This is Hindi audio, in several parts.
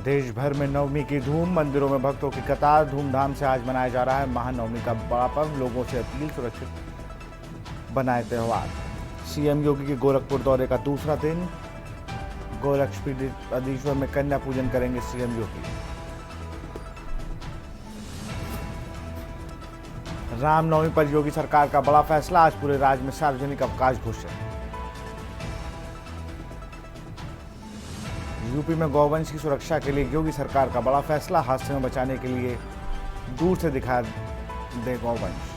देश भर में नवमी की धूम, मंदिरों में भक्तों की कतार। धूमधाम से आज मनाया जा रहा है महानवमी का बड़ा पर्व। लोगों से अपील, सुरक्षित बनाए त्यौहार। सीएम योगी के गोरखपुर दौरे का दूसरा दिन। गोरक्षपीठेश्वर में कन्या पूजन करेंगे सीएम योगी। रामनवमी पर योगी सरकार का बड़ा फैसला। आज पूरे राज्य में सार्वजनिक अवकाश घोषित। यूपी में गौवंश की सुरक्षा के लिए योगी सरकार का बड़ा फैसला। हादसे में बचाने के लिए दूर से दिखा दे गौवंश।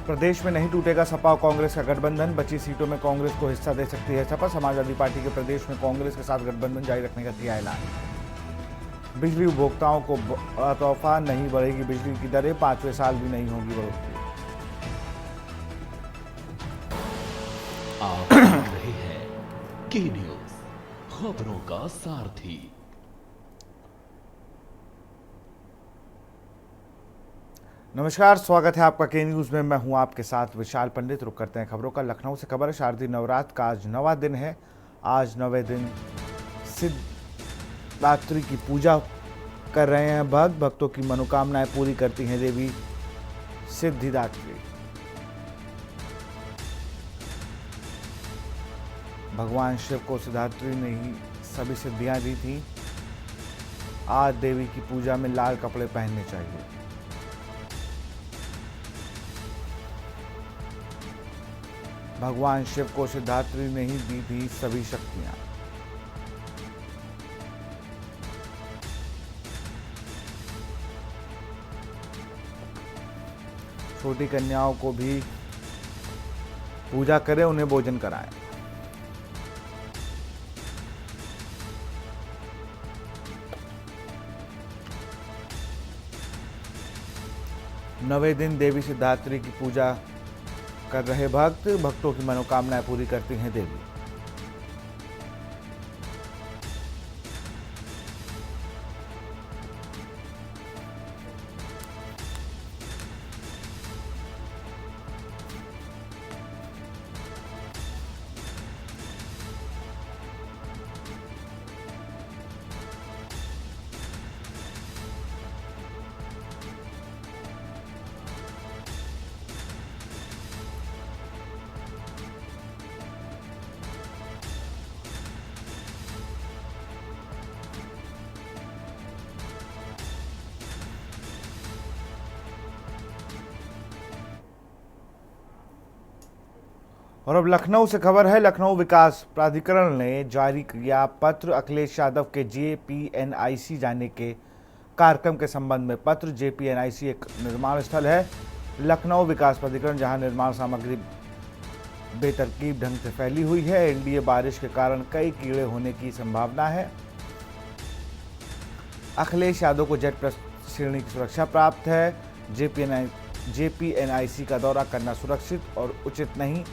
प्रदेश में नहीं टूटेगा सपा और कांग्रेस का गठबंधन। बची सीटों में कांग्रेस को हिस्सा दे सकती है सपा। समाजवादी पार्टी के प्रदेश में कांग्रेस के साथ गठबंधन जारी रखने का किया ऐलान। बिजली उपभोक्ताओं को तोहफा, नहीं बढ़ेगी बिजली की दरें। 5वें साल भी नहीं होगी बढ़ोतरी। आप देख रहे हैं के न्यूज, खबरों का सारथी। नमस्कार, स्वागत है आपका के न्यूज में। मैं हूं आपके साथ विशाल पंडित। रुक करते हैं खबरों का। लखनऊ से खबर है, शारदीय नवरात्र का आज 9वां दिन है। आज 9वें दिन सिद्धिदात्री की पूजा कर रहे हैं भक्त। भक्तों की मनोकामनाएं पूरी करती हैं देवी सिद्धिदात्री। भगवान शिव को सिद्धिदात्री ने ही सभी सिद्धियां दी थी। आज देवी की पूजा में लाल कपड़े पहनने चाहिए। भगवान शिव को सिद्धिदात्री ने ही दी थी सभी शक्तियां। छोटी कन्याओं को भी पूजा करें, उन्हें भोजन कराएं। नवें दिन देवी सिद्धिदात्री की पूजा कर रहे भक्तों की मनोकामनाएं पूरी करती हैं देवी। और अब लखनऊ से खबर है। लखनऊ विकास प्राधिकरण ने जारी किया पत्र। अखिलेश यादव के जेपीएनआईसी जाने के कार्यक्रम के संबंध में पत्र। जेपीएनआईसी एक निर्माण स्थल है। लखनऊ विकास प्राधिकरण जहां निर्माण सामग्री बेतरतीब ढंग से फैली हुई है। एनडीए बारिश के कारण कई कीड़े होने की संभावना है। अखिलेश यादव को जेड प्लस श्रेणी की सुरक्षा प्राप्त है। जेपीएनआईसी का दौरा करना सुरक्षित और उचित नहीं,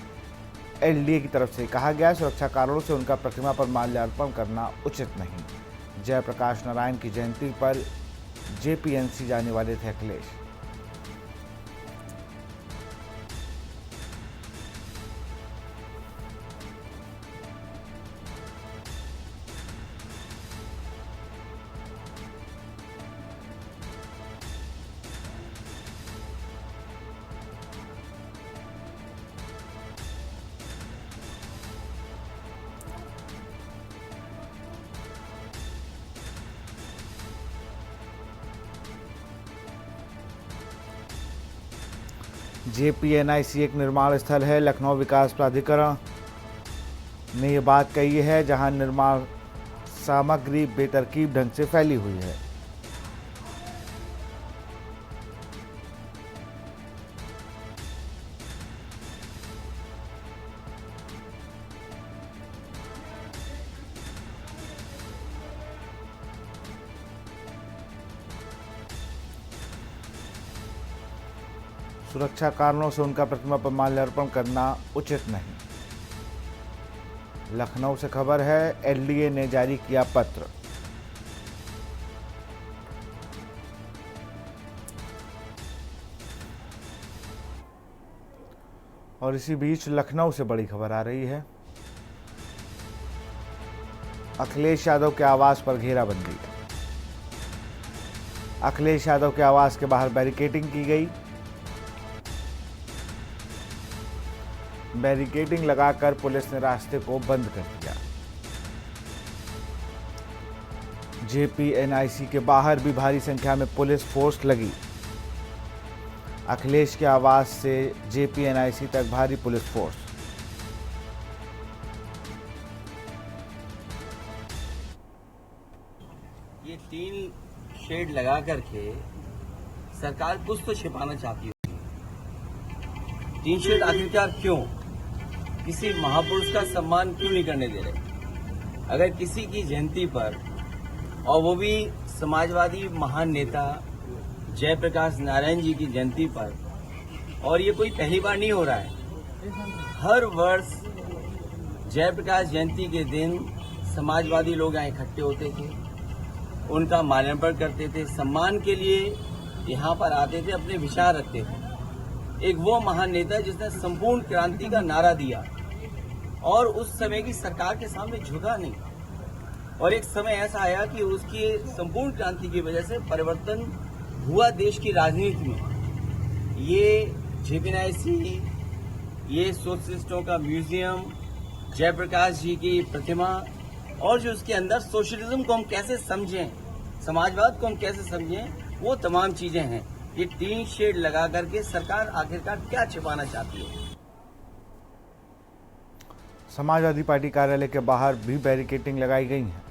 एनडीए की तरफ से कहा गया। सुरक्षा कारणों से उनका प्रतिमा पर माल्यार्पण करना उचित नहीं। जयप्रकाश नारायण की जयंती पर जेपीएनसी जाने वाले थे अखिलेश। जेपीएनआईसी एक निर्माण स्थल है। लखनऊ विकास प्राधिकरण ने यह बात कही है जहां निर्माण सामग्री बेतरतीब ढंग से फैली हुई है। सुरक्षा कारणों से उनका प्रतिमा पर माल्यार्पण करना उचित नहीं। लखनऊ से खबर है, एनडीए ने जारी किया पत्र। और इसी बीच लखनऊ से बड़ी खबर आ रही है। अखिलेश यादव के आवास पर घेराबंदी। अखिलेश यादव के आवास के बाहर बैरिकेडिंग की गई। बैरिकेडिंग लगाकर पुलिस ने रास्ते को बंद कर दिया। जेपीएनआईसी के बाहर भी भारी संख्या में पुलिस फोर्स लगी। अखिलेश के आवास से जेपीएनआईसी तक भारी पुलिस फोर्स। ये 3 शेड लगा करके सरकार कुछ तो छिपाना चाहती होगी। 3 शेड आखिरकार क्यों? किसी महापुरुष का सम्मान क्यों नहीं करने दे रहे? अगर किसी की जयंती पर, और वो भी समाजवादी महान नेता जयप्रकाश नारायण जी की जयंती पर, और ये कोई पहली बार नहीं हो रहा है। हर वर्ष जयप्रकाश जयंती के दिन समाजवादी लोग यहाँ इकट्ठे होते थे, उनका माल्यार्पण करते थे, सम्मान के लिए यहाँ पर आते थे, अपने विचार रखते थे। एक वो महान नेता जिसने संपूर्ण क्रांति का नारा दिया और उस समय की सरकार के सामने झुका नहीं। और एक समय ऐसा आया कि उसकी संपूर्ण क्रांति की वजह से परिवर्तन हुआ देश की राजनीति में। ये जेपीएनआईसी, ये सोशलिस्टों का म्यूजियम, जयप्रकाश जी की प्रतिमा, और जो उसके अंदर सोशलिज्म को हम कैसे समझें, समाजवाद को हम कैसे समझें, वो तमाम चीजें हैं। ये 3 शेड लगा करके सरकार आखिरकार क्या छिपाना चाहती है? समाजवादी पार्टी कार्यालय के बाहर भी बैरिकेडिंग लगाई गई है।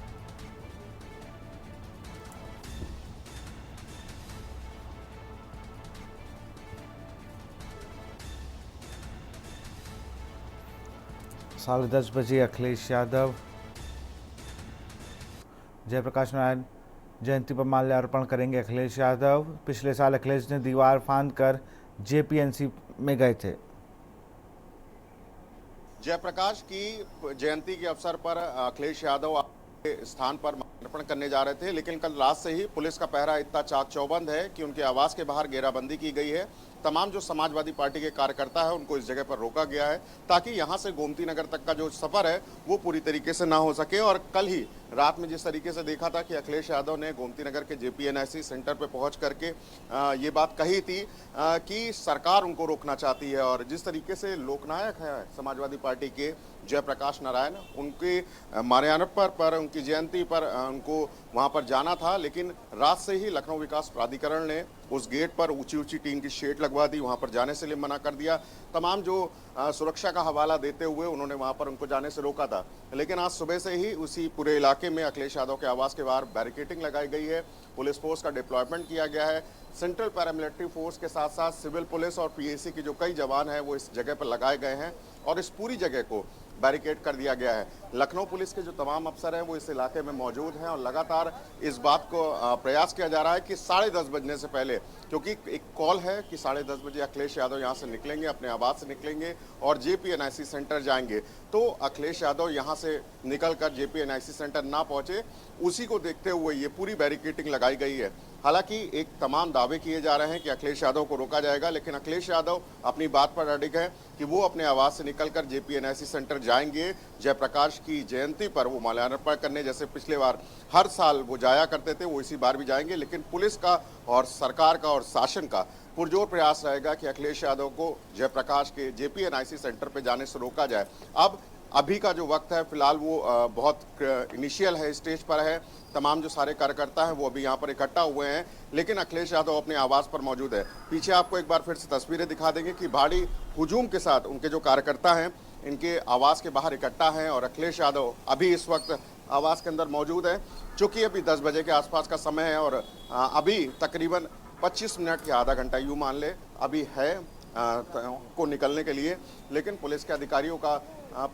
साढ़े 10 बजे अखिलेश यादव जयप्रकाश नारायण जयंती पर माल्यार्पण करेंगे। अखिलेश यादव पिछले साल अखिलेश ने दीवार फांदकर जेपीएनसी में गए थे। जयप्रकाश की जयंती के अवसर पर अखिलेश यादव के स्थान पर माल्यार्पण करने जा रहे थे, लेकिन कल रात से ही पुलिस का पहरा इतना चाक चौबंद है कि उनके आवास के बाहर घेराबंदी की गई है। तमाम जो समाजवादी पार्टी के कार्यकर्ता है उनको इस जगह पर रोका गया है ताकि यहां से गोमती नगर तक का जो सफर है वो पूरी तरीके से ना हो सके। और कल ही रात में जिस तरीके से देखा था कि अखिलेश यादव ने गोमती नगर के जेपीएनआईसी सेंटर पर पहुंच करके ये बात कही थी कि सरकार उनको रोकना चाहती है। और जिस तरीके से लोकनायक है समाजवादी पार्टी के जयप्रकाश नारायण, उनके माल्यार्पण पर उनकी जयंती पर उनको वहां पर जाना था, लेकिन रात से ही लखनऊ विकास प्राधिकरण ने उस गेट पर ऊंची ऊंची टीन की शेड लगवा दी, वहां पर जाने से लिए मना कर दिया। तमाम जो सुरक्षा का हवाला देते हुए उन्होंने वहां पर उनको जाने से रोका था। लेकिन आज सुबह से ही उसी पूरे इलाके में अखिलेश यादव के आवास के बाहर बैरिकेडिंग लगाई गई है। पुलिस फोर्स का डिप्लॉयमेंट किया गया है। सेंट्रल पैरामिलिट्री फोर्स के साथ साथ सिविल पुलिस और पीएसी के जो कई जवान हैं वो इस जगह पर लगाए गए हैं और इस पूरी जगह को बैरिकेड कर दिया गया है। लखनऊ पुलिस के जो तमाम अफसर हैं वो इस इलाके में मौजूद हैं और लगातार इस बात को प्रयास किया जा रहा है कि 10:30 बजने से पहले, क्योंकि एक कॉल है कि 10:30 बजे अखिलेश यादव यहाँ से निकलेंगे, अपने आवास से निकलेंगे और जेपीएनआईसी सेंटर जाएंगे, तो अखिलेश यादव यहाँ से निकलकर जेपीएनआईसी सेंटर ना पहुंचे, उसी को देखते हुए ये पूरी बैरिकेडिंग लगाई गई है। हालांकि एक तमाम दावे किए जा रहे हैं कि अखिलेश यादव को रोका जाएगा, लेकिन अखिलेश यादव अपनी बात पर अडिग है कि वो अपने आवास से निकलकर जेपीएनआईसी सेंटर जाएंगे। जयप्रकाश की जयंती पर वो माल्यार्पण करने जैसे पिछले बार हर साल वो जाया करते थे, वो इसी बार भी जाएंगे। लेकिन पुलिस का और सरकार का और शासन का पुरजोर प्रयास रहेगा कि अखिलेश यादव को जयप्रकाश के जेपीएनआईसी सेंटर पर जाने से रोका जाए। अभी का जो वक्त है फिलहाल वो बहुत इनिशियल है, स्टेज पर है। तमाम जो सारे कार्यकर्ता हैं वो अभी यहाँ पर इकट्ठा हुए हैं, लेकिन अखिलेश यादव अपने आवास पर मौजूद है। पीछे आपको एक बार फिर से तस्वीरें दिखा देंगे कि भारी हुजूम के साथ उनके जो कार्यकर्ता हैं इनके आवास के बाहर इकट्ठा हैं और अखिलेश यादव अभी इस वक्त आवास के अंदर मौजूद है। चूँकि अभी 10 बजे के आसपास का समय है और अभी तकरीबन 25 मिनट या आधा घंटा यूँ मान ले अभी है को निकलने के लिए, लेकिन पुलिस के अधिकारियों का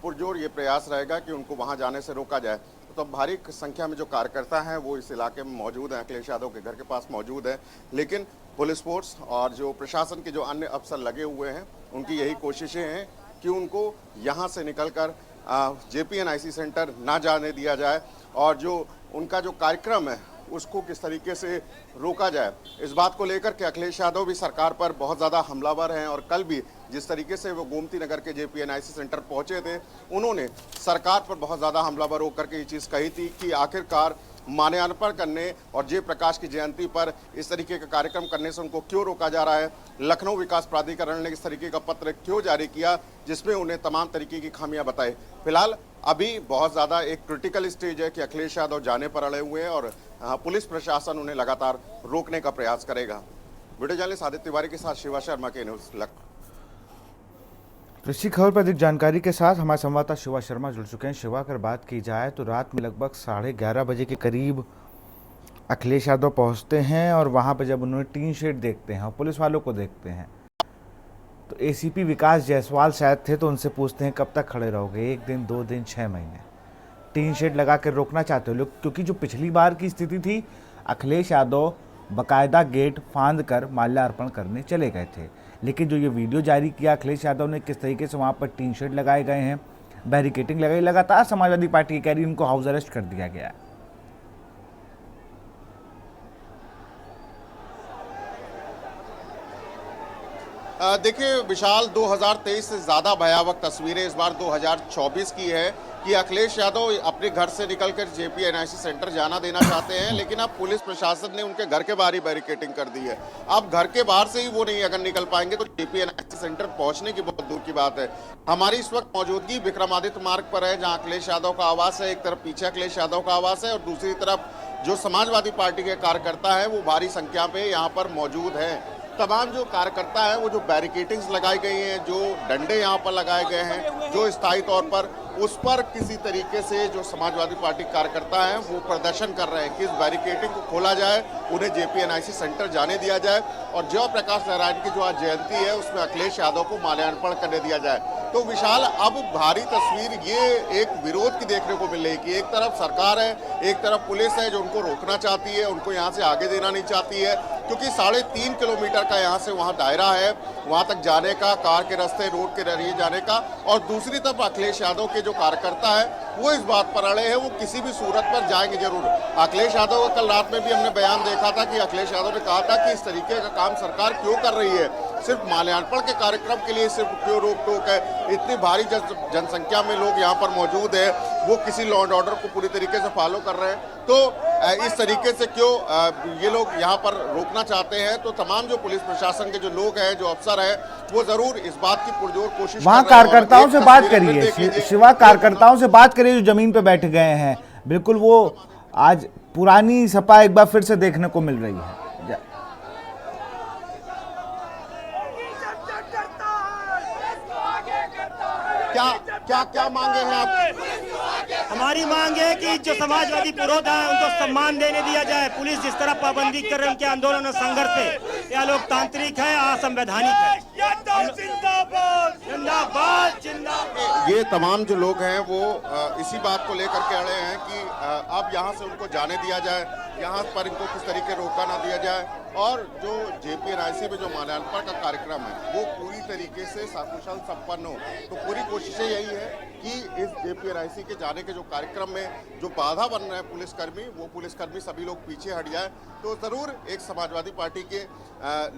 पुरजोर ये प्रयास रहेगा कि उनको वहां जाने से रोका जाए। तो भारी संख्या में जो कार्यकर्ता हैं वो इस इलाके में मौजूद हैं, अखिलेश यादव के घर के पास मौजूद है, लेकिन पुलिस फोर्स और जो प्रशासन के जो अन्य अफसर लगे हुए हैं उनकी यही कोशिशें हैं कि उनको यहाँ से निकलकर जेपीएनआईसी सेंटर ना जाने दिया जाए और जो उनका जो कार्यक्रम है उसको किस तरीके से रोका जाए। इस बात को लेकर के अखिलेश यादव भी सरकार पर बहुत ज़्यादा हमलावर हैं और कल भी जिस तरीके से वो गोमती नगर के JPNIC सेंटर पहुंचे थे, उन्होंने सरकार पर बहुत ज़्यादा हमलावर होकर के ये चीज़ कही थी कि आखिरकार माल्यार्पण करने और जयप्रकाश की जयंती पर इस तरीके का कार्यक्रम करने से उनको क्यों रोका जा रहा है। लखनऊ विकास प्राधिकरण ने इस तरीके का पत्र क्यों जारी किया जिसमें उन्हें तमाम तरीके की खामियां बताई। फिलहाल अभी बहुत ज़्यादा एक क्रिटिकल स्टेज है कि अखिलेश यादव जाने पर अड़े हुए हैं और पुलिस प्रशासन उन्हें लगातार रोकने का प्रयास करेगा। वीडियो जर्नलिस्ट आदित्य तिवारी के साथ शिवा शर्मा के न्यूज़ लखनऊ। तो इसी खबर पर अधिक जानकारी के साथ हमारे संवाददाता शिवा शर्मा जुड़ चुके हैं। शिवा, अगर बात की जाए तो रात में लगभग 11:30 बजे के करीब अखिलेश यादव पहुंचते हैं और वहां पर जब उन्होंने टीन शेड देखते हैं और पुलिस वालों को देखते हैं तो ACP विकास जायसवाल शायद थे, तो उनसे पूछते हैं कब तक खड़े रहोगे, 1 दिन 2 दिन 6 महीने। टीन शेड लगा कर रोकना चाहते हो लोग, क्योंकि जो पिछली बार की स्थिति थी अखिलेश यादव बाकायदा गेट फांद कर माल्यार्पण करने चले गए थे, लेकिन जो ये वीडियो जारी किया अखिलेश यादव ने किस तरीके से वहाँ पर टीन शेड लगाए गए हैं, बैरिकेटिंग लगाई, लगातार समाजवादी पार्टी कह रही है उनको हाउस अरेस्ट कर दिया गया है। देखिए विशाल, 2023 से ज़्यादा भयावह तस्वीरें इस बार 2024 की है कि अखिलेश यादव अपने घर से निकलकर JPNIC सेंटर जाना देना चाहते हैं, लेकिन अब पुलिस प्रशासन ने उनके घर के बाहर ही बैरिकेटिंग कर दी है। अब घर के बाहर से ही वो नहीं अगर निकल पाएंगे तो JPNIC सेंटर पहुंचने की बहुत दूर की बात है। हमारी इस वक्त मौजूदगी विक्रमादित्य मार्ग पर है, जहाँ अखिलेश यादव का आवास है। एक तरफ पीछे अखिलेश यादव का आवास है और दूसरी तरफ जो समाजवादी पार्टी के कार्यकर्ता है वो भारी संख्या में यहाँ पर मौजूद है। तमाम जो कार्यकर्ता है वो जो बैरिकेटिंग्स लगाई गई हैं, जो डंडे यहाँ पर लगाए गए हैं, जो स्थायी तौर पर उस पर किसी तरीके से जो समाजवादी पार्टी कार्यकर्ता हैं वो प्रदर्शन कर रहे हैं कि इस बैरिकेटिंग को खोला जाए, उन्हें JPNIC सेंटर जाने दिया जाए और जयप्रकाश नारायण की जो आज जयंती है उसमें अखिलेश यादव को माल्यार्पण करने दिया जाए। तो विशाल, अब भारी तस्वीर ये एक विरोध की देखने को मिल रही है कि एक तरफ सरकार है, एक तरफ पुलिस है जो उनको रोकना चाहती है, उनको यहाँ से आगे देना नहीं चाहती है, क्योंकि 3.5 किलोमीटर का यहाँ से वहाँ दायरा है वहाँ तक जाने का, कार के रास्ते रोड के जरिए जाने का। और दूसरी तरफ अखिलेश यादव के जो कार्यकर्ता है वो इस बात पर अड़े हैं, वो किसी भी सूरत पर जाएंगे जरूर। अखिलेश यादव का कल रात में भी हमने बयान देखा था कि अखिलेश यादव ने कहा था कि इस तरीके का काम सरकार क्यों कर रही है, सिर्फ माल्यार्पण के कार्यक्रम के लिए सिर्फ क्यों रोक टोक है, इतनी भारी जनसंख्या में लोग यहाँ पर मौजूद है, वो किसी लॉ एंड ऑर्डर को पूरी तरीके से फॉलो कर रहे हैं, तो इस तरीके से क्यों ये लोग यहाँ पर रोकना चाहते हैं। तो तमाम जो पुलिस प्रशासन के जो लोग हैं, जो अफसर हैं, वो जरूर इस बात की पुरजोर कोशिश वहाँ कार्यकर्ताओं से बात करिए शिवा, कार्यकर्ताओं से बात करिए जो जमीन पे बैठ गए हैं। बिल्कुल वो आज पुरानी सपा एक बार फिर से देखने को मिल रही है। क्या मांगे हैं आप? हमारी मांग है कि जो समाजवादी पुरोधा है उनको सम्मान देने दिया जाए। पुलिस जिस तरह पाबंदी कर रहे हैं उनके आंदोलन और संघर्ष पे, यह लोकतांत्रिक है, असंवैधानिक है। जिंदाबाद जिंदाबाद जिंदाबाद। ये तमाम जो लोग हैं वो इसी बात को लेकर के अड़े हैं कि अब यहाँ से उनको जाने दिया जाए, यहाँ पर इनको किस तरीके रोका ना दिया जाए और जो JPNIC में जो माल्यार्पण का कार्यक्रम है वो पूरी तरीके से सकुशल संपन्न हो। तो पूरी कोशिशें यही है कि इस JPNIC के जाने के जो कार्यक्रम में जो बाधा बन रहे हैं पुलिसकर्मी, वो पुलिसकर्मी सभी लोग पीछे हट जाए। तो ज़रूर एक समाजवादी पार्टी के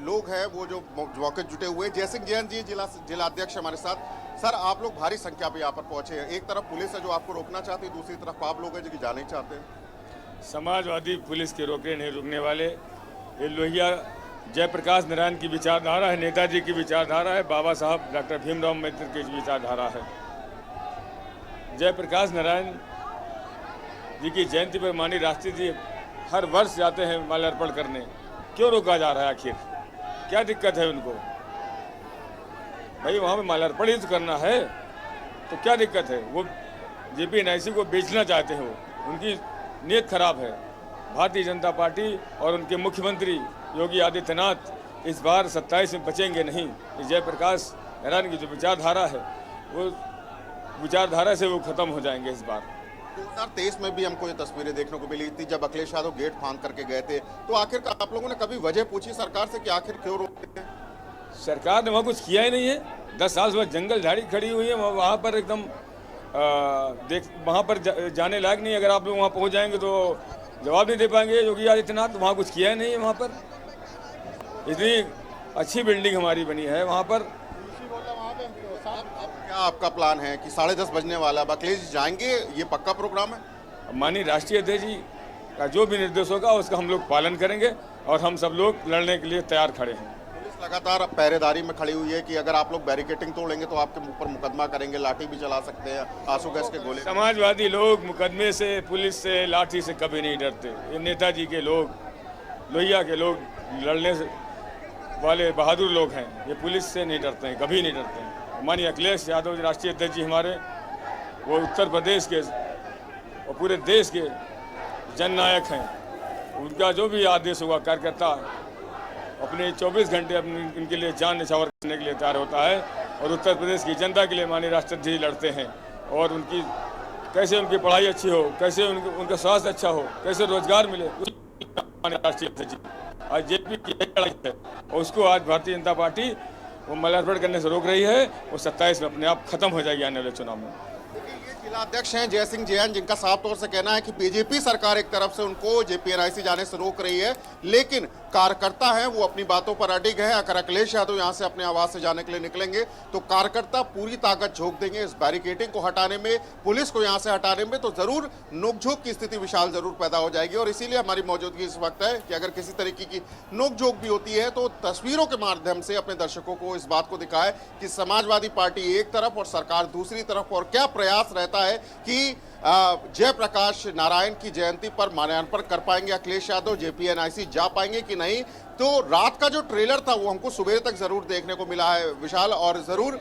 लोग हैं वो जो मौके जुटे हुए। जयसिंह जैन जी जिला अध्यक्ष हमारे साथ। सर, आप लोग भारी संख्या पे यहाँ पर पहुंचे हैं, एक तरफ पुलिस है जो आपको रोकना चाहती है, दूसरी तरफ आप लोग हैं जो कि जाना ही चाहते हैं। समाजवादी पुलिस के रोके नहीं रुकने वाले। ये लोहिया जयप्रकाश नारायण की विचारधारा है, नेताजी की विचारधारा है, बाबा साहब डॉक्टर भीमराव अम्बेडकर की विचारधारा है। जयप्रकाश नारायण जी की जयंती पर माननीय राष्ट्रपति जी हर वर्ष जाते हैं माल्यार्पण करने। क्यों रोका जा रहा है? आखिर क्या दिक्कत है उनको? भाई वहाँ पे माल्यार्पण ही तो करना है, तो क्या दिक्कत है? वो JPNIC को बेचना चाहते हो, उनकी नीयत खराब है। भारतीय जनता पार्टी और उनके मुख्यमंत्री योगी आदित्यनाथ इस बार 27 में बचेंगे नहीं। जयप्रकाश नारायण की जो विचारधारा है वो विचारधारा से वो खत्म हो जाएंगे इस बार। 2023 में भी हमको ये तस्वीरें देखने को मिली थी जब अखिलेश यादव गेट फांद करके गए थे। तो आखिर आप लोगों ने कभी वजह पूछी सरकार से कि आखिर क्यों रोकते हैं? सरकार ने वहाँ कुछ किया ही नहीं है। 10 साल से जंगल झाड़ी खड़ी हुई है, वहाँ पर एकदम वहाँ पर जाने लायक नहीं। अगर आप लोग वहाँ पहुँच जाएंगे तो जवाब नहीं दे पाएंगे योगी आदित्यनाथ। वहाँ कुछ किया ही नहीं है। वहाँ पर इतनी अच्छी बिल्डिंग हमारी बनी है, वहाँ पर क्या आपका प्लान है कि 10:30 बजने वाला, अब अखिलेश जी जाएंगे, ये पक्का प्रोग्राम है? माननीय राष्ट्रीय अध्यक्ष जी का जो भी निर्देश होगा उसका हम लोग पालन करेंगे और हम सब लोग लड़ने के लिए तैयार खड़े हैं। पुलिस लगातार पहरेदारी में खड़ी हुई है कि अगर आप लोग बैरिकेटिंग तोड़ेंगे तो आपके ऊपर मुकदमा करेंगे, लाठी भी चला सकते हैं, आंसू गैस के गोले। समाजवादी लोग मुकदमे से, पुलिस से, लाठी से कभी नहीं डरते। ये नेताजी के लोग, लोहिया के लोग, लड़ने वाले बहादुर लोग हैं। ये पुलिस से नहीं डरते हैं, कभी नहीं डरते हैं। माननीय अखिलेश यादव जी राष्ट्रीय अध्यक्ष जी हमारे, वो उत्तर प्रदेश के और पूरे देश के जननायक हैं। उनका जो भी आदेश होगा कार्यकर्ता अपने 24 घंटे अपने उनके लिए जान न्यौछावर करने के लिए तैयार होता है और उत्तर प्रदेश की जनता के लिए माननीय राष्ट्रपति जी लड़ते हैं। और उनकी कैसे उनकी पढ़ाई अच्छी हो, कैसे उनका स्वास्थ्य अच्छा हो, कैसे रोजगार मिले, माननीय राष्ट्रीय अध्यक्ष जी आज जेपी की लड़ाई है और उसको आज भारतीय जनता पार्टी वो माल्यार्पण करने से रोक रही है। वो 27 में अपने आप खत्म हो जाएगी आने वाले चुनाव में। ये जिला अध्यक्ष हैं जय सिंह जैन, जिनका साफ तौर से कहना है कि बीजेपी सरकार एक तरफ से उनको जेपीएनआईसी जाने से रोक रही है, लेकिन कार्यकर्ता हैं वो अपनी बातों पर अडिग है। अगर अखिलेश यादव यहां से अपने आवास से जाने के लिए निकलेंगे तो कार्यकर्ता पूरी ताकत झोंक देंगे इस बैरिकेडिंग को हटाने में, पुलिस को यहां से हटाने में। तो जरूर नोकझोंक की स्थिति विशाल जरूर पैदा हो जाएगी और इसीलिए हमारी मौजूदगी इस वक्त है कि अगर किसी तरीके की नोकझोंक भी होती है तो तस्वीरों के माध्यम से अपने दर्शकों को इस बात को दिखाए कि समाजवादी पार्टी एक तरफ और सरकार दूसरी तरफ, और क्या प्रयास रहता है कि जयप्रकाश नारायण की जयंती पर माल्यार्पण कर पाएंगे अखिलेश यादव, जेपीएनआईसी जा पाएंगे कि नहीं। तो रात का जो ट्रेलर था वो हमको सुबह तक जरूर देखने को मिला है विशाल, और जरूर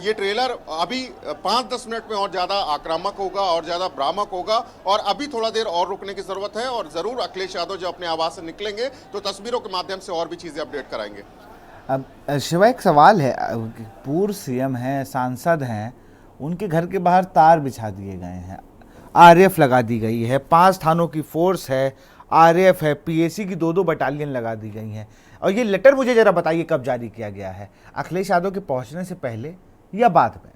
ये ट्रेलर अभी 5-10 मिनट में और ज्यादा आक्रामक होगा और ज्यादा भ्रामक होगा और अभी थोड़ा देर और रुकने की जरूरत है। और जरूर अखिलेश यादव जब अपने आवास से निकलेंगे तो तस्वीरों के माध्यम से और भी चीजें अपडेट कराएंगे। अब शिवा, एक सवाल है, पूर्व सीएम हैं, सांसद हैं, उनके घर के बाहर तार बिछा दिए गए हैं, आरएएफ लगा दी गई है, 5 थानों की फोर्स है, आरएएफ है, पीएसी की 2-2 बटालियन लगा दी गई हैं। और ये लेटर मुझे जरा बताइए कब जारी किया गया है, अखिलेश यादव के पहुंचने से पहले या बाद में?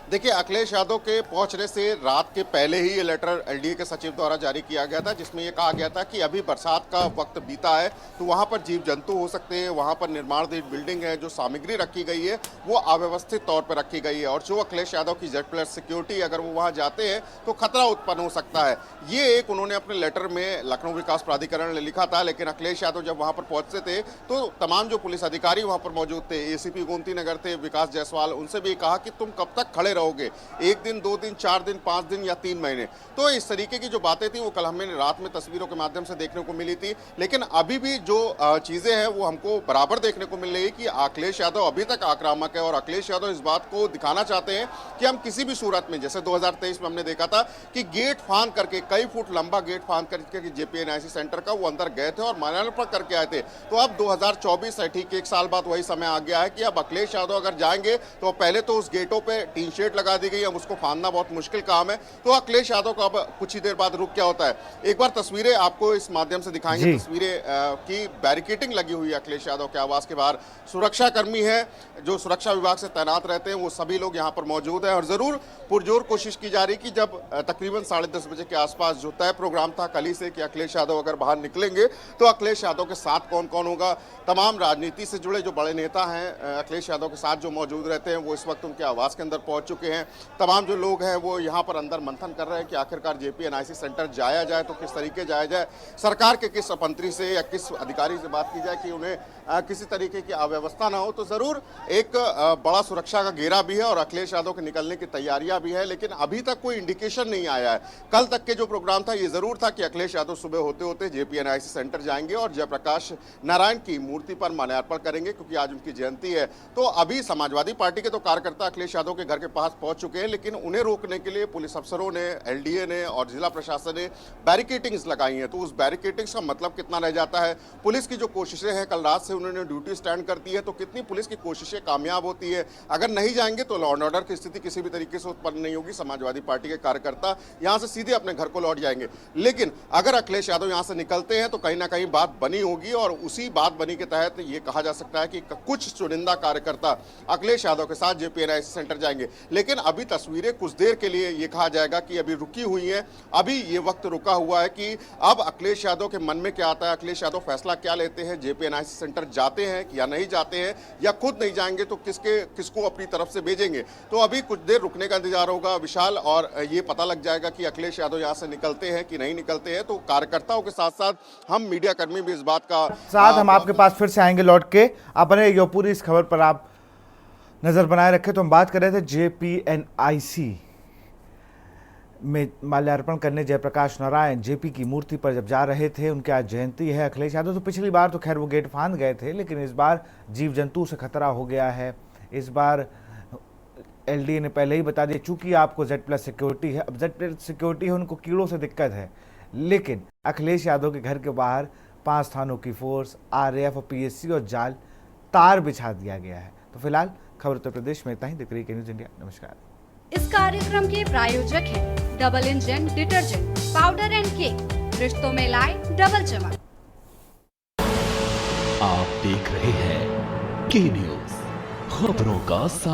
देखिए, अखिलेश यादव के पहुंचने से रात के पहले ही ये लेटर एलडीए के सचिव द्वारा जारी किया गया था, जिसमें ये कहा गया था कि अभी बरसात का वक्त बीता है तो वहां पर जीव जंतु हो सकते हैं, वहां पर निर्माणाधीन बिल्डिंग है, जो सामग्री रखी गई है वो अव्यवस्थित तौर पर रखी गई है और जो अखिलेश यादव की Z+ सिक्योरिटी, अगर वो वहां जाते हैं तो खतरा उत्पन्न हो सकता है। ये एक उन्होंने अपने लेटर में लखनऊ विकास प्राधिकरण ने लिखा था। लेकिन अखिलेश यादव जब वहां पर पहुंचते थे तो तमाम जो पुलिस अधिकारी वहां पर मौजूद थे, एसीपी गोमती नगर थे विकास जायसवाल, उनसे भी कहा कि तुम कब तक खड़े रहोगे, 1 दिन, 2 दिन, 4 दिन, 5 दिन या 3 महीने। तो इस तरीके की जो बातें थी वो कल हमें रात में तस्वीरों के माध्यम से देखने को मिली थी। लेकिन अभी भी जो चीजें हैं वो हमको बराबर देखने को मिल रही है कि अखिलेश यादव अभी तक आक्रामक है और अखिलेश यादव इस बात को दिखाना चाहते हैं कि हम किसी भी सूरत में, जैसे 2023 में हमने देखा था कि गेट फांद करके, कई फुट लंबा गेट फांद करके जेपीएनआईसी सेंटर का वो अंदर गए थे और माल्यार्पण करके आए थे। तो अब 2024 है, ठीक 1 साल बाद वही समय आ गया है कि अब अखिलेश यादव अगर जाएंगे तो पहले तो उस गेटों पर टीन शेड लगा दी गई, अब उसको फांदना बहुत मुश्किल काम है। तो अखिलेश यादव को अब कुछ ही देर बाद रुक क्या होता है। एक बार तस्वीरें आपको इस माध्यम से दिखाएंगे, तस्वीरें की बैरिकेडिंग लगी हुई है अखिलेश यादव के आवास के बाहर। सुरक्षा कर्मी है जो सुरक्षा विभाग से तैनात रहते हैं, वो सभी लोग यहाँ पर मौजूद हैं और जरूर पुरजोर कोशिश की जा रही कि जब तकरीबन 10:30 बजे के आसपास जो तय प्रोग्राम था कल ही से कि अखिलेश यादव अगर बाहर निकलेंगे तो अखिलेश यादव के साथ कौन कौन होगा। तमाम राजनीति से जुड़े जो बड़े नेता हैं अखिलेश यादव के साथ जो मौजूद रहते हैं वो इस वक्त उनके आवास के अंदर पहुंच चुके हैं। तमाम जो लोग हैं वो यहाँ पर अंदर मंथन कर रहे हैं कि आखिरकार जेपीएनआईसी सेंटर जाया जाए तो किस तरीके जाया जाए, सरकार के किस मंत्री से या किस अधिकारी से बात की जाए कि उन्हें किसी तरीके की अव्यवस्था ना हो। तो जरूर एक बड़ा सुरक्षा का घेरा भी है और अखिलेश यादव के निकलने की तैयारियां भी है, लेकिन अभी तक कोई इंडिकेशन नहीं आया है। कल तक के जो प्रोग्राम था ये जरूर था कि अखिलेश यादव सुबह होते होते जेपीएनआईसी सेंटर जाएंगे और जयप्रकाश नारायण की मूर्ति पर माल्यार्पण करेंगे क्योंकि आज उनकी जयंती है। तो अभी समाजवादी पार्टी के तो कार्यकर्ता अखिलेश यादव के घर के पास पहुंच चुके हैं, लेकिन उन्हें रोकने के लिए पुलिस अफसरों ने, एलडीए ने और जिला प्रशासन ने बैरिकेडिंग्स लगाई हैं। तो उस बैरिकेडिंग्स का मतलब कितना रह जाता है। पुलिस की जो कोशिशें हैं, कल रात से उन्होंने ड्यूटी स्टैंड कर दी है, तो कितनी पुलिस की कोशिशें कामयाब होती है। अगर नहीं जाएंगे तो लॉ एंड ऑर्डर की स्थिति किसी भी तरीके से उत्पन्न नहीं होगी। समाजवादी पार्टी के कार्यकर्ता यहां से सीधे अपने घर को लौट जाएंगे। लेकिन अगर अखिलेश यादव यहां से निकलते हैं तो कहीं ना कहीं बात बनी होगी और उसी बात बनी के तहत ये कहा जा सकता है कि कुछ चुनिंदा कार्यकर्ता अखिलेश यादव के साथ जेपीएनआईसी सेंटर जाएंगे। लेकिन अभी तस्वीरें कुछ देर के लिए ये कहा जाएगा कि अभी रुकी हुई हैं। अभी ये वक्त रुका हुआ है कि अब अखिलेश यादव के मन में क्या आता है, अखिलेश यादव फैसला क्या लेते हैं, जेपीएनआईसी सेंटर जाते हैं या नहीं जाते हैं, या खुद नहीं जाएंगे तो किसको अपनी तरफ से भेजेंगे। तो अभी कुछ देर रुकने का इंतजार होगा विशाल, और ये पता लग जाएगा कि अखिलेश यादव यहाँ से निकलते हैं कि नहीं निकलते हैं। तो कार्यकर्ताओं के साथ साथ हम मीडिया कर्मी भी इस बात का साथ हम आपके पास फिर से आएंगे लौट के। अपने ये पूरी इस खबर पर आप नजर बनाए रखे। तो हम बात कर रहे थे जेपीएनआईसी में माल्यार्पण करने जयप्रकाश नारायण जेपी की मूर्ति पर जब जा रहे थे, उनकी आज जयंती है। अखिलेश यादव तो पिछली बार तो खैर वो गेट फांद गए थे, लेकिन इस बार जीव जंतु से खतरा हो गया है। इस बार एलडीए ने पहले ही बता दिया, चूंकि आपको Z+ सिक्योरिटी है, अब Z+ सिक्योरिटी है, उनको कीड़ों से दिक्कत है, लेकिन अखिलेश यादव के घर के बाहर 5 थानों की फोर्स, RAF और PSC और जाल तार बिछा दिया गया है। तो फिलहाल खबर उत्तर प्रदेश में इतना ही। दिख रही है न्यूज़ इंडिया। नमस्कार। इस कार्यक्रम के प्रायोजक हैं double engine detergent powder and cake, रिश्तों में लाए डबल चमक। आप देख रहे हैं के न्यूज, खबरों का